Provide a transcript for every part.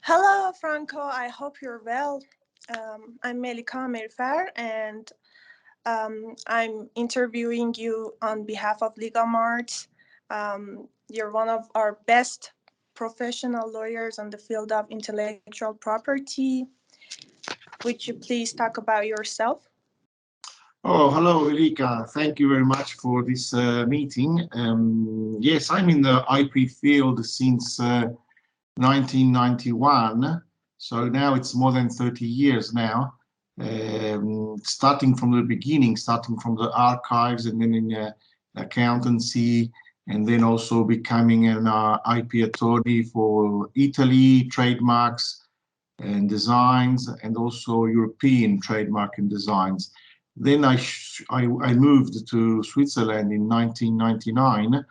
Hello, Franco. I hope you're well. I'm Melika Merfer, and I'm interviewing you on behalf of Legal Mart. You're one of our best professional lawyers in the field of intellectual property. Would you please talk about yourself? Oh, hello, Erika. Thank you very much for this meeting. Yes, I'm in the IP field since 1991, so now it's more than 30 years now. Starting from the beginning, starting from the archives and then in accountancy, and then also becoming an IP attorney for Italy, trademarks and designs, and also European trademark and designs. Then I moved to Switzerland in 1999,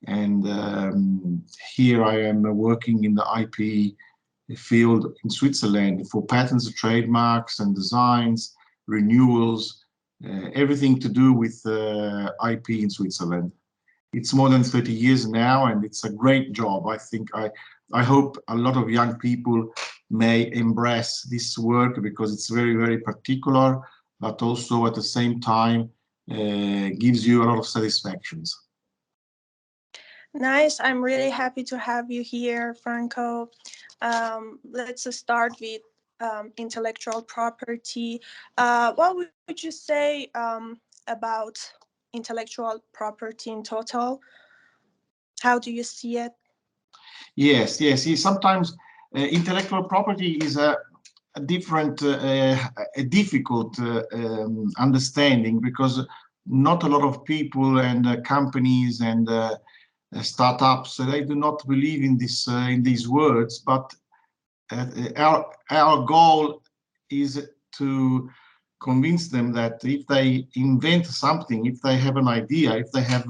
and here I am working in the IP field in Switzerland for patents, trademarks and designs, renewals, everything to do with IP in Switzerland. It's more than 30 years now, and it's a great job. I hope a lot of young people may embrace this work because it's very, very particular, but also at the same time gives you a lot of satisfactions. Nice. I'm really happy to have you here, Franco. Let's start with intellectual property. What would you say about intellectual property in total? How do you see it? Yes. Sometimes intellectual property is a different, a difficult understanding because not a lot of people and companies and startups they do not believe in this in these words. But our goal is to convince them that if they invent something, if they have an idea, if they have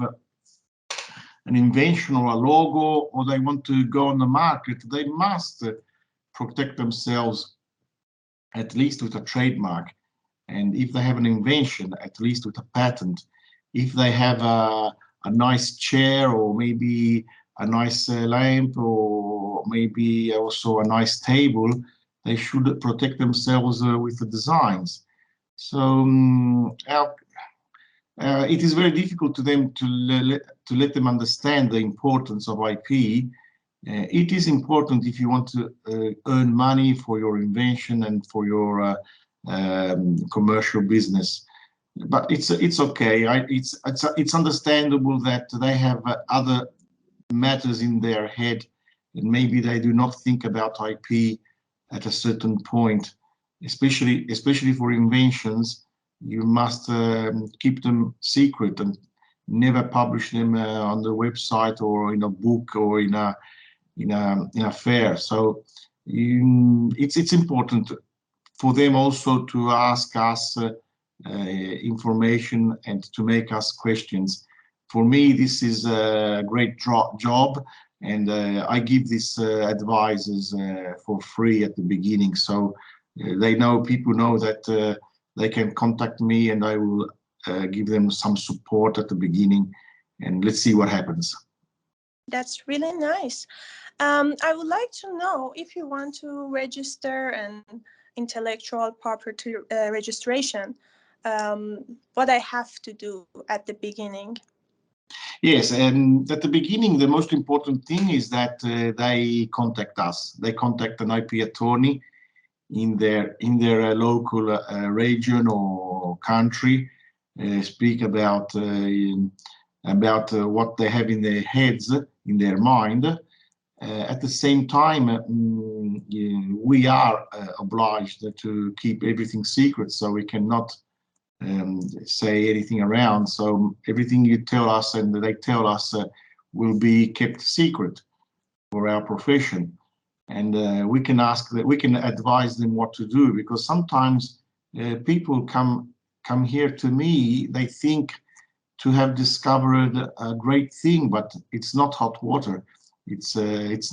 an invention or a logo, or they want to go on the market, they must protect themselves at least with a trademark. And if they have an invention, at least with a patent. If they have a nice chair or maybe a nice lamp or maybe also a nice table, they should protect themselves with the designs. So it is very difficult to them to let them understand the importance of IP. It is important if you want to earn money for your invention and for your commercial business. But it's okay. It's understandable that they have other matters in their head, and maybe they do not think about IP at a certain point. Especially for inventions, you must keep them secret and never publish them on the website or in a book or in a fair. So it's important for them also to ask us information and to make us questions. For me, this is a great job, and I give these advices for free at the beginning, so people know that they can contact me, and I will give them some support at the beginning, and let's see what happens. That's really nice. I would like to know if you want to register an intellectual property registration, what I have to do at the beginning. Yes, and at the beginning, the most important thing is that they contact us. They contact an IP attorney in their local region or country, speak about what they have in their heads, in their mind. At the same time, we are obliged to keep everything secret, so we cannot say anything around. So everything you tell us and they tell us will be kept secret for our profession. And we can advise them what to do, because sometimes people come here to me, they think to have discovered a great thing, but it's not hot water. It's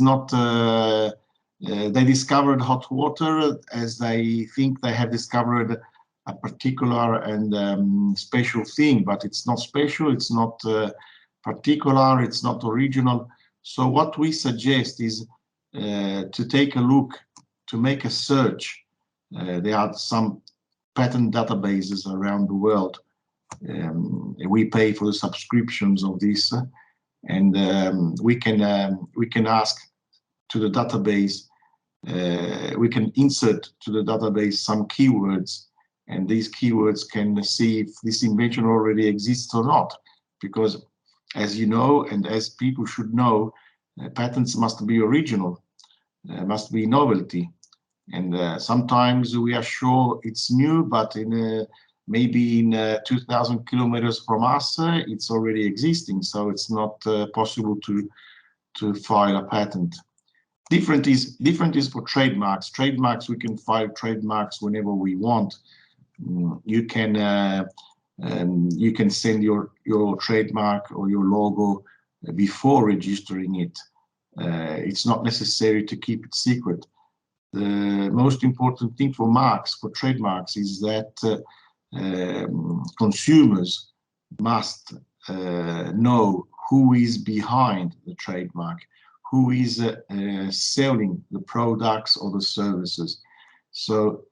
not. They discovered hot water as they think they have discovered a particular and special thing, but it's not special. It's not particular. It's not original. So what we suggest is to take a look, to make a search. There are some patent databases around the world. We pay for the subscriptions of this, and we can ask to the database. We can insert to the database some keywords, and these keywords can see if this invention already exists or not. Because, as you know, and as people should know, patents must be original, must be novelty. And sometimes we are sure it's new, but maybe in 2,000 kilometers from us, it's already existing. So it's not possible to file a patent. Different is for trademarks. Trademarks, we can file trademarks whenever we want. You can send your trademark or your logo before registering it. It's not necessary to keep it secret. The most important thing for trademarks, is that consumers must know who is behind the trademark, who is selling the products or the services. So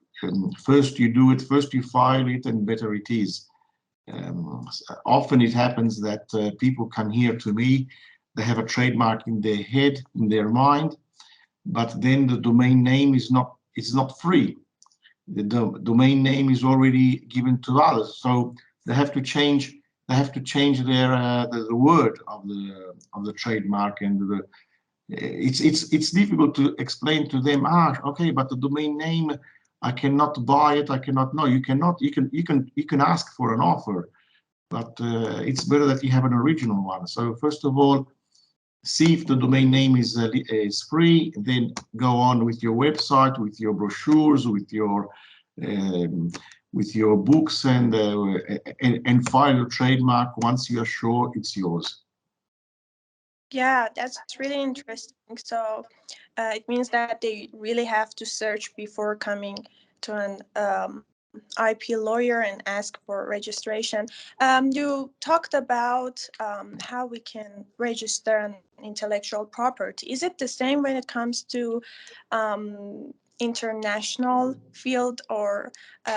first you do it, first you file it, and better it is. Often it happens that people come here to me, they have a trademark in their head, in their mind, but then the domain name is not free. The domain name is already given to others, so they have to change. They have to change their the word of the trademark, and it's difficult to explain to them. Okay, but the domain name, I cannot buy it. I cannot. No, you cannot. You can ask for an offer, but it's better that you have an original one. So first of all, see if the domain name is free, then go on with your website, with your brochures, with your books, and file your trademark once you are sure it's yours. Yeah, that's really interesting. So it means that they really have to search before coming to an IP lawyer and ask for registration. You talked about how we can register an intellectual property. Is it the same when it comes to international field, or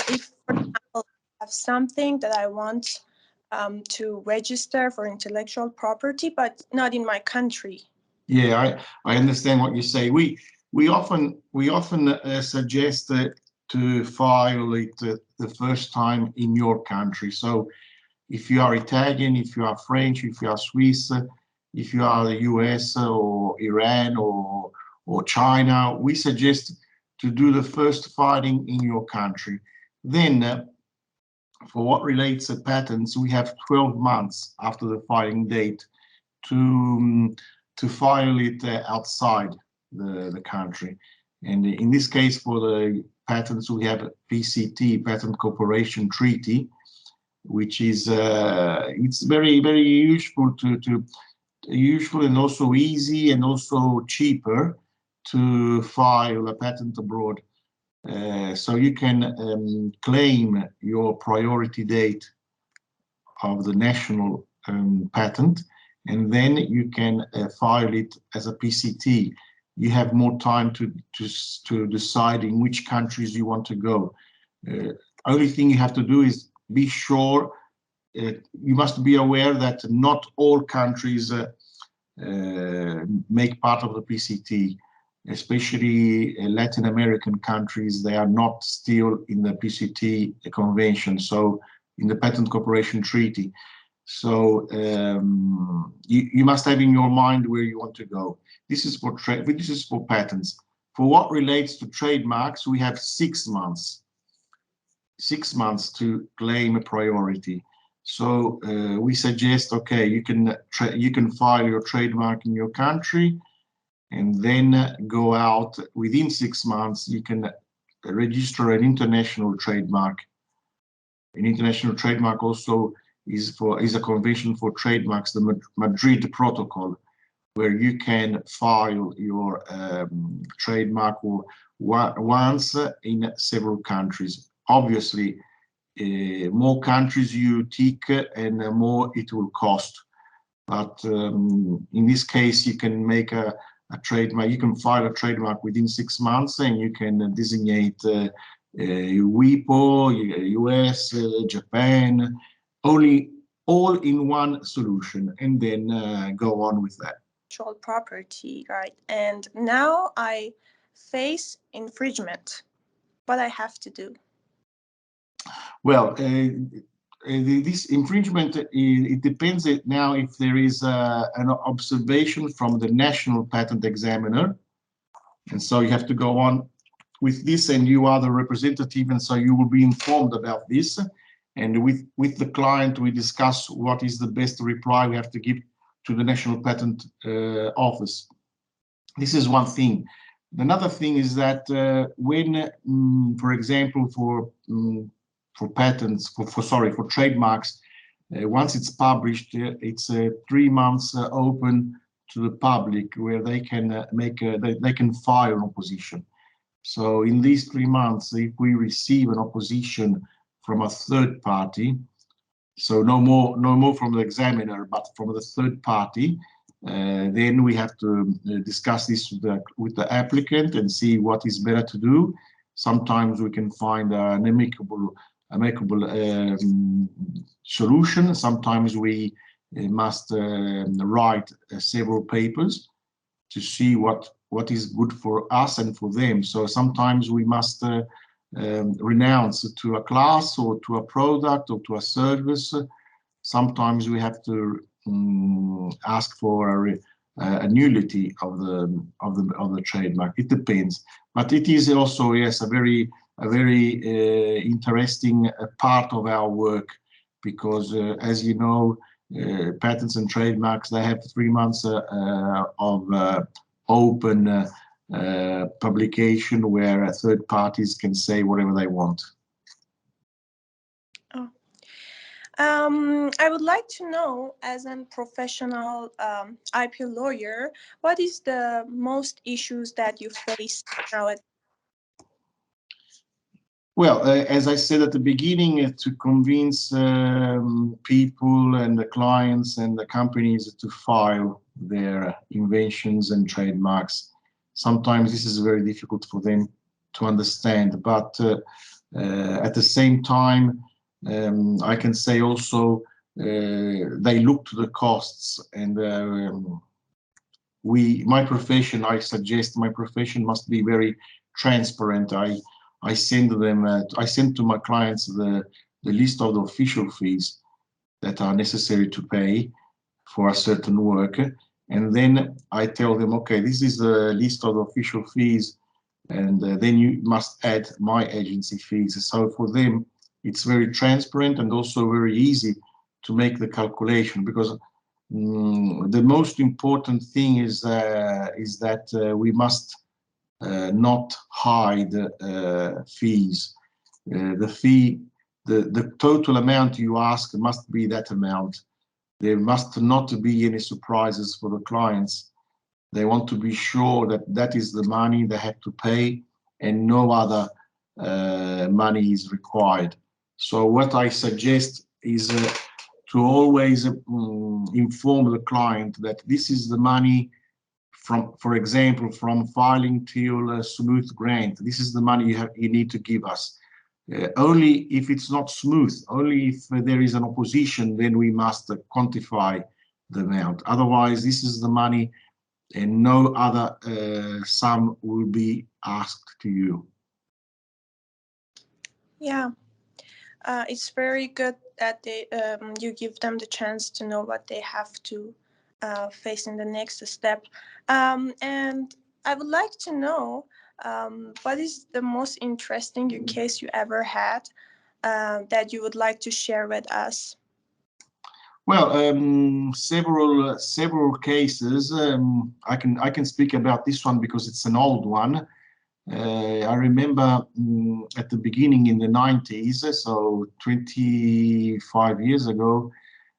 if, for example, I have something that I want to register for intellectual property, but not in my country? Yeah, I understand what you say. We often suggest to file it the first time in your country. So if you are Italian, if you are French, if you are Swiss, if you are the US or Iran or China, we suggest to do the first filing in your country. Then for what relates to patents, we have 12 months after the filing date to file it outside the country. And in this case, for the patents, we have PCT, Patent Cooperation Treaty, which is it's very, very useful useful and also easy and also cheaper to file a patent abroad. So you can claim your priority date of the national patent, and then you can file it as a PCT. You have more time to decide in which countries you want to go. Only thing you have to do is be sure. You must be aware that not all countries make part of the PCT, especially Latin American countries. They are not still in the PCT convention, so in the Patent Cooperation Treaty. So you must have in your mind where you want to go. This is for patents. For what relates to trademarks, we have 6 months. 6 months to claim a priority. So we suggest, okay, you can file your trademark in your country, and then go out within 6 months. You can register an international trademark. An international trademark also is a convention for trademarks, the Madrid Protocol, where you can file your trademark once in several countries. Obviously, more countries you tick, and more it will cost. But in this case, you can make a a trademark. You can file a trademark within 6 months, and you can designate WIPO, US, Japan, only all in one solution, and then go on with that. Property, right? And now I face infringement. What I have to do? Well, this infringement, it depends now if there is an observation from the national patent examiner, and so you have to go on with this, and you are the representative, and so you will be informed about this. And with the client, we discuss what is the best reply we have to give to the National Patent Office. This is one thing. Another thing is that when, for example, for patents, for trademarks, once it's published, it's 3 months open to the public, where they can they can file an opposition. So in these 3 months, if we receive an opposition from a third party, so no more from the examiner, but from the third party, then we have to discuss this with the applicant and see what is better to do. Sometimes we can find an amicable solution. Sometimes we must write several papers to see what is good for us and for them. So sometimes we must renounce to a class or to a product or to a service. Sometimes we have to ask for a nullity of the trademark. It depends, but it is also, yes, a very interesting part of our work, because as you know, patents and trademarks, they have 3 months of open publication, where third parties can say whatever they want. Oh. I would like to know, as a professional IP lawyer, what is the most issues that you face nowadays? Well, as I said at the beginning, to convince people and the clients and the companies to file their inventions and trademarks, sometimes this is very difficult for them to understand. But at the same time, I can say also they look to the costs, and my profession, I suggest my profession must be very transparent. I send to my clients the list of the official fees that are necessary to pay for a certain work, and then I tell them, okay, this is the list of the official fees, and then you must add my agency fees. So for them, it's very transparent and also very easy to make the calculation, because the most important thing is that we must not hide fees. The total amount you ask must be that amount. There must not be any surprises for the clients. They want to be sure that that is the money they have to pay, and no other money is required. So what I suggest is to always inform the client that this is the money from, for example, from filing till a smooth grant. This is the money you need to give us. Only if it's not smooth, only if there is an opposition, then we must quantify the amount. Otherwise, this is the money, and no other sum will be asked to you. Yeah, it's very good that you give them the chance to know what they have to face in the next step. And I would like to know, what is the most interesting case you ever had that you would like to share with us? Well, several cases. I can speak about this one because it's an old one. I remember at the beginning in the 90s, so 25 years ago,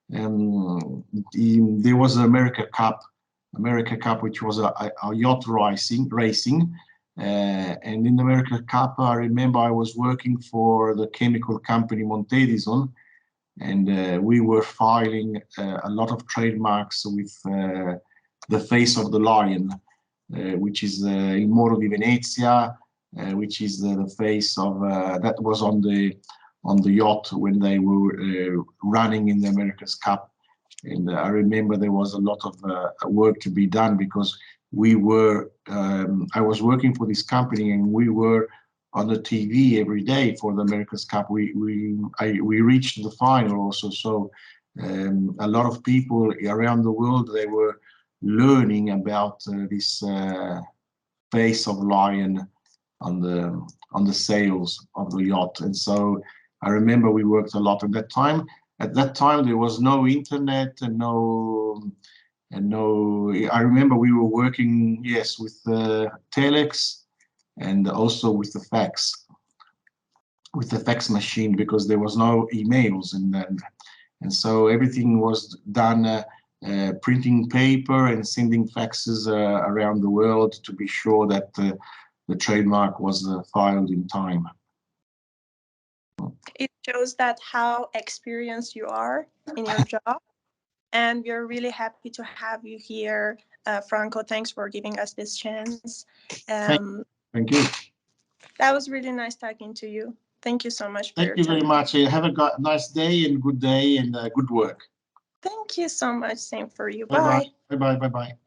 there was an America Cup, which was a yacht racing. And in the America Cup, I remember I was working for the chemical company Montedison, and we were filing a lot of trademarks with the face of the lion. which is Il Moro di Venezia, which is the face of that was on the yacht when they were running in the America's Cup. And I remember there was a lot of work to be done because we were, I was working for this company and we were on the TV every day for the America's Cup. We reached the final also. So a lot of people around the world, they were learning about this face of lion on the sails of the yacht. And so I remember we worked a lot at that time. At that time, there was no internet and no. I remember we were working, yes, with telex and also with the fax machine, because there was no emails, and so everything was done printing paper and sending faxes around the world to be sure that the trademark was filed in time. It shows that how experienced you are in your job, and we're really happy to have you here, Franco. Thanks for giving us this chance. Thank you. That was really nice talking to you. Thank you so much for your time. Thank you very much. Have a nice day and good work. Thank you so much. Same for you. Bye-bye. Bye. Bye-bye. Bye-bye.